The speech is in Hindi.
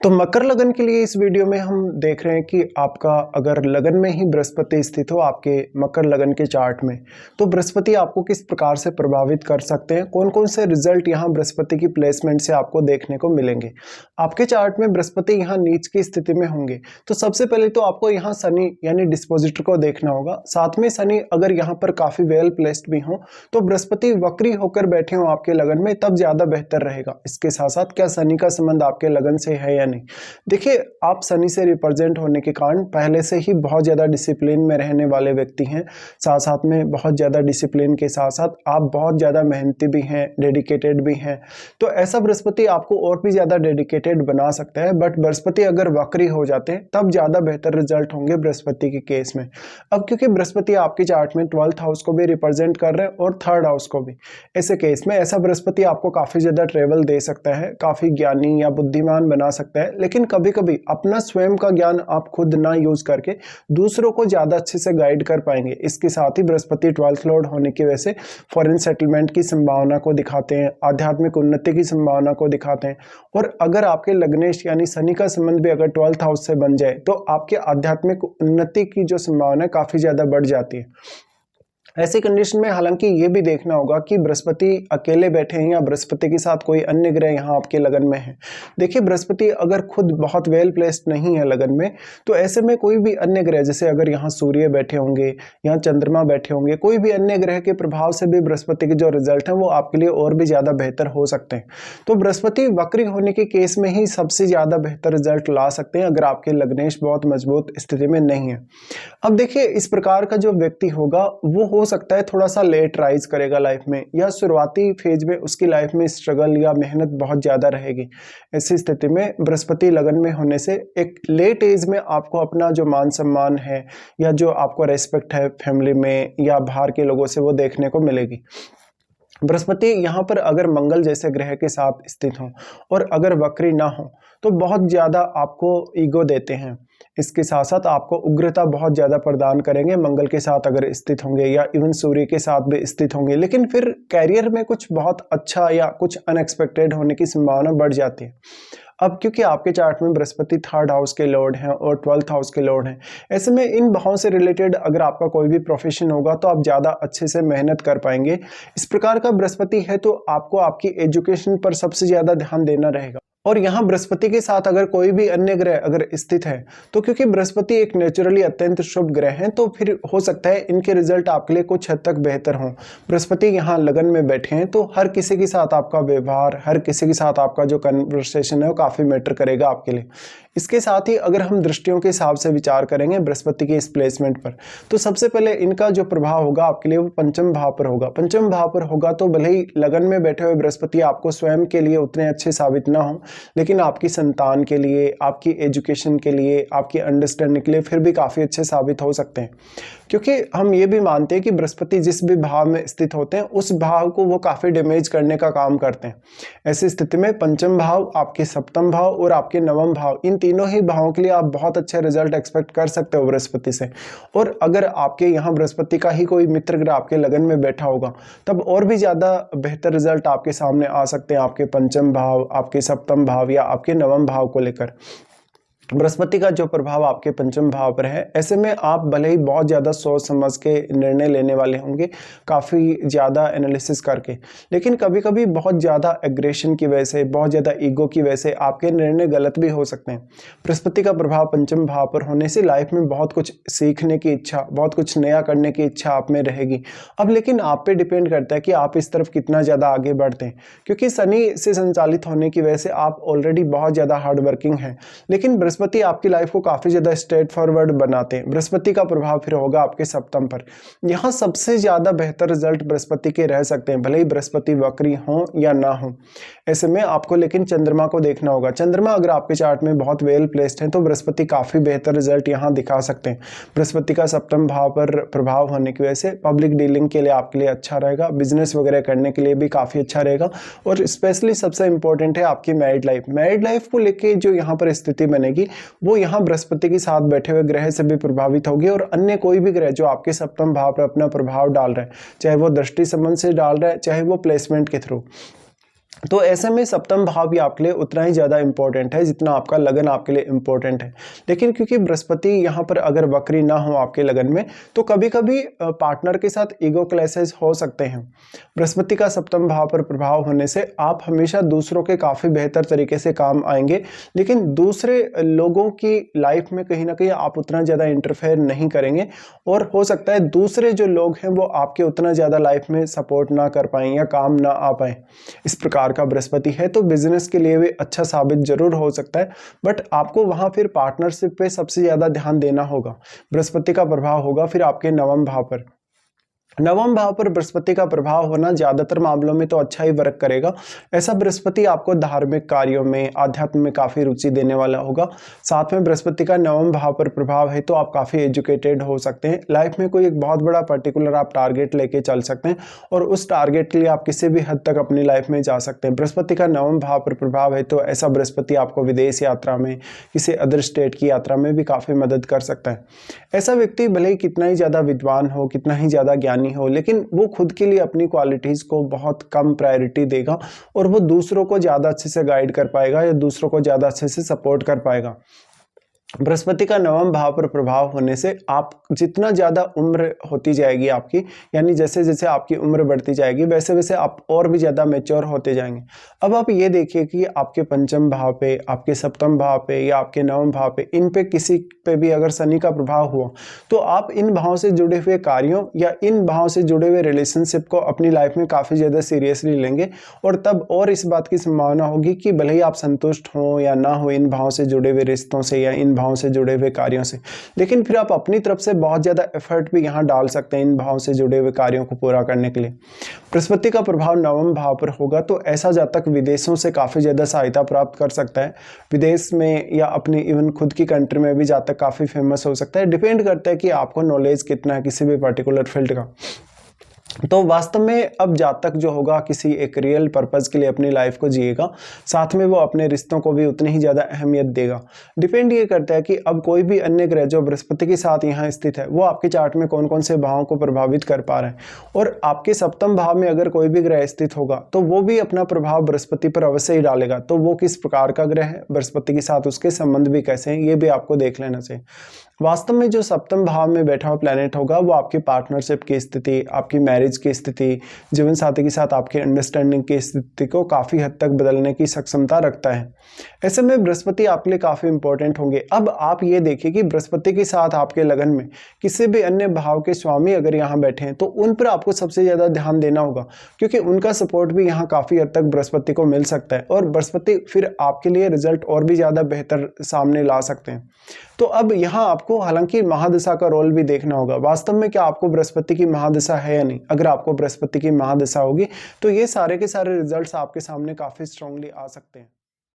तो मकर लगन के लिए इस वीडियो में हम देख रहे हैं कि आपका अगर लगन में ही बृहस्पति स्थित हो आपके मकर लगन के चार्ट में, तो बृहस्पति आपको किस प्रकार से प्रभावित कर सकते हैं, कौन कौन से रिजल्ट यहाँ बृहस्पति की प्लेसमेंट से आपको देखने को मिलेंगे। आपके चार्ट में बृहस्पति यहाँ नीच की स्थिति में होंगे तो सबसे पहले तो आपको यहाँ शनि यानी डिस्पोजिटर को देखना होगा। साथ में शनि अगर यहाँ पर काफी वेल प्लेस्ड भी हो तो बृहस्पति वक्री होकर बैठे हो आपके लगन में तब ज्यादा बेहतर रहेगा। इसके साथ साथ क्या शनि का संबंध आपके लगन से है या नहीं। देखिए, आप शनि से रिप्रेजेंट होने के कारण पहले से ही बहुत ज्यादा डिसिप्लिन में रहने वाले व्यक्ति हैं। साथ साथ में बहुत ज्यादा डिसिप्लिन के साथ साथ आप बहुत ज्यादा मेहनती भी हैं, डेडिकेटेड भी हैं। तो ऐसा बृहस्पति आपको और भी ज्यादा डेडिकेटेड बना सकता है। बट बृहस्पति अगर वक्री हो जाते हैं तब ज्यादा बेहतर रिजल्ट होंगे बृहस्पति के केस में। अब क्योंकि बृहस्पति आपके चार्ट में 12th हाउस को भी रिप्रेजेंट कर रहे हैं और 3rd हाउस को भी, ऐसे केस में ऐसा बृहस्पति आपको काफी ज्यादा ट्रेवल दे सकता है, काफी ज्ञानी या बुद्धिमान बना सकता है। लेकिन कभी कभी अपना स्वयं का ज्ञान आप खुद ना यूज करके दूसरों को ज्यादा अच्छे से गाइड कर पाएंगे। इसके साथ ही बृहस्पति 12th लॉर्ड होने की वजह से फॉरेन सेटलमेंट की संभावना को दिखाते हैं, आध्यात्मिक उन्नति की संभावना को दिखाते हैं। और अगर आपके लग्नेश यानी शनि का संबंध भी अगर 12th हाउस से बन जाए तो आपके आध्यात्मिक उन्नति की जो संभावना है काफी ज्यादा बढ़ जाती है। ऐसी कंडीशन में हालांकि ये भी देखना होगा कि बृहस्पति अकेले बैठे हैं या बृहस्पति के साथ कोई अन्य ग्रह यहाँ आपके लगन में है। देखिए, बृहस्पति अगर खुद बहुत वेल प्लेस्ड नहीं है लगन में तो ऐसे में कोई भी अन्य ग्रह, जैसे अगर यहाँ सूर्य बैठे होंगे या चंद्रमा बैठे होंगे, कोई भी अन्य ग्रह के प्रभाव से भी बृहस्पति के जो रिजल्ट है वो आपके लिए और भी ज्यादा बेहतर हो सकते हैं। तो बृहस्पति वक्री होने के केस में ही सबसे ज्यादा बेहतर रिजल्ट ला सकते हैं अगर आपके लग्नेश बहुत मजबूत स्थिति में नहीं है। अब देखिए, इस प्रकार का जो व्यक्ति होगा वो हो सकता है थोड़ा सा लेट राइज करेगा लाइफ में, या शुरुआती फेज में उसकी लाइफ में स्ट्रगल या मेहनत बहुत ज्यादा रहेगी। ऐसी स्थिति में बृहस्पति लगन में होने से एक लेट एज में आपको अपना जो मान सम्मान है या जो आपको रेस्पेक्ट है फैमिली में या बाहर के लोगों से वो देखने को मिलेगी। बृहस्पति यहाँ पर अगर मंगल जैसे ग्रह के साथ स्थित हो और अगर वक्री ना हो तो बहुत ज्यादा आपको ईगो देते हैं। इसके साथ साथ आपको उग्रता बहुत ज्यादा प्रदान करेंगे मंगल के साथ अगर स्थित होंगे या इवन सूर्य के साथ भी स्थित होंगे। लेकिन फिर कैरियर में कुछ बहुत अच्छा या कुछ अनएक्सपेक्टेड होने की संभावना बढ़ जाती है। अब क्योंकि आपके चार्ट में बृहस्पति 3rd हाउस के लॉर्ड हैं और 12th हाउस के लॉर्ड हैं, ऐसे में इन भावों से रिलेटेड अगर आपका कोई भी प्रोफेशन होगा तो आप ज़्यादा अच्छे से मेहनत कर पाएंगे। इस प्रकार का बृहस्पति है तो आपको आपकी एजुकेशन पर सबसे ज़्यादा ध्यान देना रहेगा। और यहाँ बृहस्पति के साथ अगर कोई भी अन्य ग्रह अगर स्थित है तो क्योंकि बृहस्पति एक नेचुरली अत्यंत शुभ ग्रह है तो फिर हो सकता है इनके रिजल्ट आपके लिए कुछ हद तक बेहतर हों। बृहस्पति यहाँ लगन में बैठे हैं तो हर किसी के साथ आपका व्यवहार, हर किसी के साथ आपका जो कन्वर्सेशन है वो काफ़ी मैटर करेगा आपके लिए। इसके साथ ही अगर हम दृष्टियों के हिसाब से विचार करेंगे बृहस्पति के इस प्लेसमेंट पर तो सबसे पहले इनका जो प्रभाव होगा आपके लिए वो पंचम भाव पर होगा। पंचम भाव पर होगा तो भले ही लगन में बैठे हुए बृहस्पति आपको स्वयं के लिए उतने अच्छे साबित ना हो, लेकिन आपकी संतान के लिए, आपकी एजुकेशन के लिए, आपकी अंडरस्टैंडिंग के लिए फिर भी काफ़ी अच्छे साबित हो सकते हैं। क्योंकि हम ये भी मानते हैं कि बृहस्पति जिस भी भाव में स्थित होते हैं उस भाव को वो काफ़ी डैमेज करने का काम करते हैं। ऐसी स्थिति में पंचम भाव, आपके सप्तम भाव और आपके नवम भाव, इन तीनों ही भावों के लिए आप बहुत अच्छे रिजल्ट एक्सपेक्ट कर सकते हो बृहस्पति से। और अगर आपके यहाँ बृहस्पति का ही कोई मित्र ग्रह आपके लगन में बैठा होगा तब और भी ज़्यादा बेहतर रिजल्ट आपके सामने आ सकते हैं आपके पंचम भाव, आपके सप्तम भाव या आपके नवम भाव को लेकर। बृहस्पति का जो प्रभाव आपके पंचम भाव पर है, ऐसे में आप भले ही बहुत ज़्यादा सोच समझ के निर्णय लेने वाले होंगे, काफ़ी ज़्यादा एनालिसिस करके, लेकिन कभी कभी बहुत ज़्यादा एग्रेशन की वजह से, बहुत ज़्यादा ईगो की वजह से आपके निर्णय गलत भी हो सकते हैं। बृहस्पति का प्रभाव पंचम भाव पर होने से लाइफ में बहुत कुछ सीखने की इच्छा, बहुत कुछ नया करने की इच्छा आप में रहेगी। अब लेकिन आप पे डिपेंड करता है कि आप इस तरफ कितना ज़्यादा आगे बढ़ते हैं। क्योंकि शनि से संचालित होने की वजह से आप ऑलरेडी बहुत ज़्यादा हार्ड वर्किंग हैं, लेकिन बृहस्पति आपकी लाइफ को काफी ज्यादा स्ट्रेट फॉरवर्ड बनाते हैं। बृहस्पति का प्रभाव फिर होगा आपके सप्तम पर। यहाँ सबसे ज्यादा बेहतर रिजल्ट बृहस्पति के रह सकते हैं, भले ही बृहस्पति वक्री हो या ना हो। ऐसे में आपको लेकिन चंद्रमा को देखना होगा। चंद्रमा अगर आपके चार्ट में बहुत वेल प्लेस्ड है तो बृहस्पति काफी बेहतर रिजल्ट यहाँ दिखा सकते हैं। बृहस्पति का सप्तम भाव पर प्रभाव होने की वजह से पब्लिक डीलिंग के लिए आपके लिए अच्छा रहेगा, बिजनेस वगैरह करने के लिए भी काफी अच्छा रहेगा। और स्पेशली सबसे इंपॉर्टेंट है आपकी मैरिड लाइफ। मैरिड लाइफ को लेके जो यहाँ पर स्थिति बनेगी वो यहाँ बृहस्पति के साथ बैठे हुए ग्रह से भी प्रभावित होगी और अन्य कोई भी ग्रह जो आपके सप्तम भाव पर अपना प्रभाव डाल रहा है, चाहे वो दृष्टि संबंध से डाल रहा है, चाहे वो प्लेसमेंट के थ्रू। तो ऐसे में सप्तम भाव भी आपके लिए उतना ही ज़्यादा इंपॉर्टेंट है जितना आपका लगन आपके लिए इंपॉर्टेंट है। लेकिन क्योंकि बृहस्पति यहाँ पर अगर वक्री ना हो आपके लगन में, तो कभी कभी पार्टनर के साथ ईगो क्लैशेस हो सकते हैं। बृहस्पति का सप्तम भाव पर प्रभाव होने से आप हमेशा दूसरों के काफ़ी बेहतर तरीके से काम आएंगे, लेकिन दूसरे लोगों की लाइफ में कहीं ना कहीं आप उतना ज़्यादा इंटरफेयर नहीं करेंगे, और हो सकता है दूसरे जो लोग हैं वो आपके उतना ज़्यादा लाइफ में सपोर्ट ना कर पाएँ या काम ना आ पाए। इस प्रकार का बृहस्पति है तो बिजनेस के लिए भी अच्छा साबित जरूर हो सकता है, बट आपको वहां फिर पार्टनरशिप पे सबसे ज्यादा ध्यान देना होगा। बृहस्पति का प्रभाव होगा फिर आपके नवम भाव पर। नवम भाव पर बृहस्पति का प्रभाव होना ज्यादातर मामलों में तो अच्छा ही वर्क करेगा। ऐसा बृहस्पति आपको धार्मिक कार्यों में, आध्यात्म में काफी रुचि देने वाला होगा। साथ में बृहस्पति का नवम भाव पर प्रभाव है तो आप काफी एजुकेटेड हो सकते हैं। लाइफ में कोई एक बहुत बड़ा पर्टिकुलर आप टारगेट लेके चल सकते हैं, और उस टारगेट के लिए आप किसी भी हद तक अपनी लाइफ में जा सकते हैं। बृहस्पति का नवम भाव पर प्रभाव है तो ऐसा बृहस्पति आपको विदेश यात्रा में, किसी अदर स्टेट की यात्रा में भी काफी मदद कर सकता है। ऐसा व्यक्ति भले ही कितना ही ज्यादा विद्वान हो, कितना ही ज्यादा ज्ञानी हो, लेकिन वो खुद के लिए अपनी क्वालिटीज को बहुत कम प्रायोरिटी देगा, और वो दूसरों को ज्यादा अच्छे से गाइड कर पाएगा या दूसरों को ज्यादा अच्छे से सपोर्ट कर पाएगा। बृहस्पति का नवम भाव पर प्रभाव होने से आप जितना ज़्यादा उम्र होती जाएगी आपकी, यानी जैसे जैसे आपकी उम्र बढ़ती जाएगी वैसे वैसे आप और भी ज़्यादा मैच्योर होते जाएंगे। अब आप ये देखिए कि आपके पंचम भाव पे, आपके सप्तम भाव पे या आपके नवम भाव पे, इन पे किसी पे भी अगर शनि का प्रभाव हुआ तो आप इन भाव से जुड़े हुए कार्यों या इन भाव से जुड़े हुए रिलेशनशिप को अपनी लाइफ में काफ़ी ज़्यादा सीरियसली लेंगे, और तब और इस बात की संभावना होगी कि भले ही आप संतुष्ट हों या ना हो इन भाव से जुड़े हुए रिश्तों से या इन भाव से जुड़े हुए कार्यों से, लेकिन फिर आप अपनी तरफ से बहुत ज्यादा एफर्ट भी यहां डाल सकते हैं इन भाव से जुड़े हुए कार्यों को पूरा करने के लिए। बृहस्पति का प्रभाव नवम भाव पर होगा तो ऐसा जातक विदेशों से काफी ज्यादा सहायता प्राप्त कर सकता है। विदेश में या अपनी इवन खुद की कंट्री में भी जातक काफी फेमस हो सकता है। डिपेंड करता है कि आपको नॉलेज कितना है किसी भी पर्टिकुलर फील्ड का। तो वास्तव में अब जातक जो होगा किसी एक रियल पर्पज के लिए अपनी लाइफ को जिएगा, साथ में वो अपने रिश्तों को भी उतनी ही ज़्यादा अहमियत देगा। डिपेंड ये करता है कि अब कोई भी अन्य ग्रह जो बृहस्पति के साथ यहाँ स्थित है वो आपके चार्ट में कौन कौन से भावों को प्रभावित कर पा रहे हैं, और आपके सप्तम भाव में अगर कोई भी ग्रह स्थित होगा तो वो भी अपना प्रभाव बृहस्पति पर अवश्य ही डालेगा। तो वो किस प्रकार का ग्रह है, बृहस्पति के साथ उसके संबंध भी कैसे हैं, ये भी आपको देख लेना चाहिए। वास्तव में जो सप्तम भाव में बैठा हुआ प्लैनेट होगा वो आपकी पार्टनरशिप की स्थिति, आपकी मैरिज की स्थिति, जीवन साथी के साथ आपकी अंडरस्टैंडिंग की स्थिति को काफ़ी हद तक बदलने की सक्षमता रखता है। ऐसे में बृहस्पति आपके लिए काफ़ी इंपॉर्टेंट होंगे। अब आप ये देखिए कि बृहस्पति के साथ आपके लगन में किसी भी अन्य भाव के स्वामी अगर यहाँ बैठे हैं तो उन पर आपको सबसे ज़्यादा ध्यान देना होगा, क्योंकि उनका सपोर्ट भी यहाँ काफ़ी हद तक बृहस्पति को मिल सकता है, और बृहस्पति फिर आपके लिए रिजल्ट और भी ज़्यादा बेहतर सामने ला सकते हैं। तो अब यहाँ आपको हालांकि महादशा का रोल भी देखना होगा। वास्तव में क्या आपको बृहस्पति की महादशा है या नहीं। अगर आपको बृहस्पति की महादशा होगी तो ये सारे के सारे रिजल्ट्स आपके सामने काफ़ी स्ट्रांगली आ सकते हैं।